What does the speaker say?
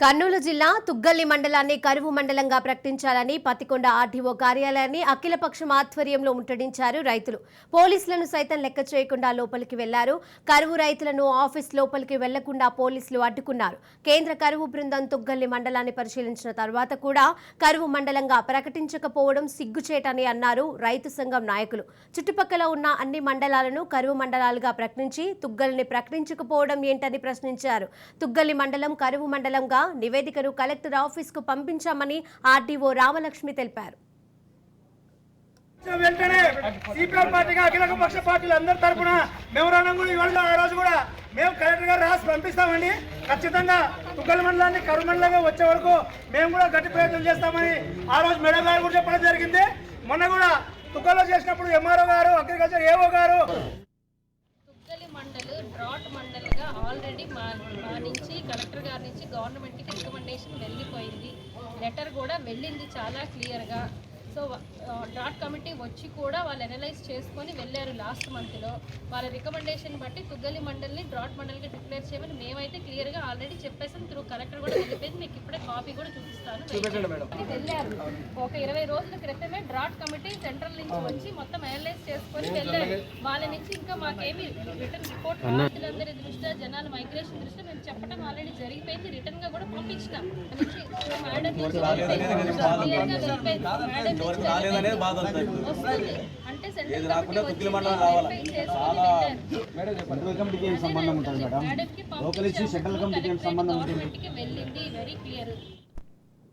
కర్నూలు జిల్లా తుగ్గల్లి మండలాన్ని కరువు మండలంగా ప్రకటించాలని పత్తికొండ ఆర్టీఓ కార్యాలయాన్ని అఖిలపక్షం ఆధ్వర్యంలో ముట్టడించారు రైతులు. పోలీసులను సైతం లెక్క చేయకుండా లోపలికి వెళ్లారు. కరువు రైతులను ఆఫీస్ లోపలికి వెళ్లకుండా పోలీసులు అడ్డుకున్నారు. కేంద్ర కరువు బృందం తుగ్గల్లి మండలాన్ని పరిశీలించిన తర్వాత కూడా కరువు మండలంగా ప్రకటించకపోవడం సిగ్గుచేటని అన్నారు రైతు సంఘం నాయకులు. చుట్టుపక్కల ఉన్న అన్ని మండలాలను కరువు మండలాలుగా ప్రకటించి తుగ్గల్ని ప్రకటించకపోవడం ఏంటని ప్రశ్నించారు. తుగ్గల్లి మండలం కరువు మండలంగా నివేదికను కలెక్టర్ ఆఫీస్ కు పంపించామని ఆర్డీఓ రామలక్ష్మి తెలిపారు. వెంటనే సిపిఎం పార్టీగా అఖిల పక్ష పార్టీలు అందరి తరఫున మెమోరాండం కూడా ఇవాళ ఆ రోజు కూడా మేము కలెక్టర్ గారు రాసి పంపిస్తామండి. ఖచ్చితంగా తుగ్గల్లి మండలాన్ని కరువు మండలంగా వచ్చే వరకు మేము కూడా గట్టి ప్రయత్నం చేస్తామని ఆ రోజు మేడం గారు కూడా చెప్పడం జరిగింది. మొన్న కూడా తుగ్గల్లో చేసినప్పుడు ఎంఆర్ఓ గారు, అగ్రికల్చర్ ఏఓ గారు మండల్ డ్రాట్ మండల్గా ఆల్రెడీ మా నుంచి కలెక్టర్ గారి నుంచి గవర్నమెంట్కి రికమెండేషన్ వెళ్ళిపోయింది. లెటర్ కూడా వెళ్ళింది చాలా క్లియర్గా. సో డ్రాట్ కమిటీ వచ్చి కూడా వాళ్ళు అనలైజ్ చేసుకొని వెళ్ళారు లాస్ట్ మంత్లో. వాళ్ళ రికమెండేషన్ బట్టి తుగ్గలి మండల్ని డ్రాట్ మండల్గా డిక్లేర్ చేయమని మేమైతే క్లియర్గా ఆల్రెడీ చెప్పేసాం. త్రూ కలెక్టర్ కూడా వెళ్ళిపోయింది. మీకు ఇప్పుడే కాపీ కూడా చూపిస్తాను. వెళ్ళారు ఒక 20 రోజుల క్రితమే డ్రాట్ కమిటీ సెంట్రల్ నుంచి వచ్చి మొత్తం అనలైజ్ చేసుకొని వెళ్ళారు. వాళ్ళ నుంచి ఇంకా మాకేమి రిటర్న్ రిపోర్ట్ రైతులందరి దృష్ట్యా జనాల మైగ్రేషన్ దృష్ట్యా మేము చెప్పడం ఆల్రెడీ జరిగిపోయింది. రిటర్న్ గా కూడా పంపించినాం. మేడం నుంచి మేడం రాలేదనేది బాధ అంటే సెంట్రల్ కమిటీ వెళ్ళింది వెరీ క్లియర్.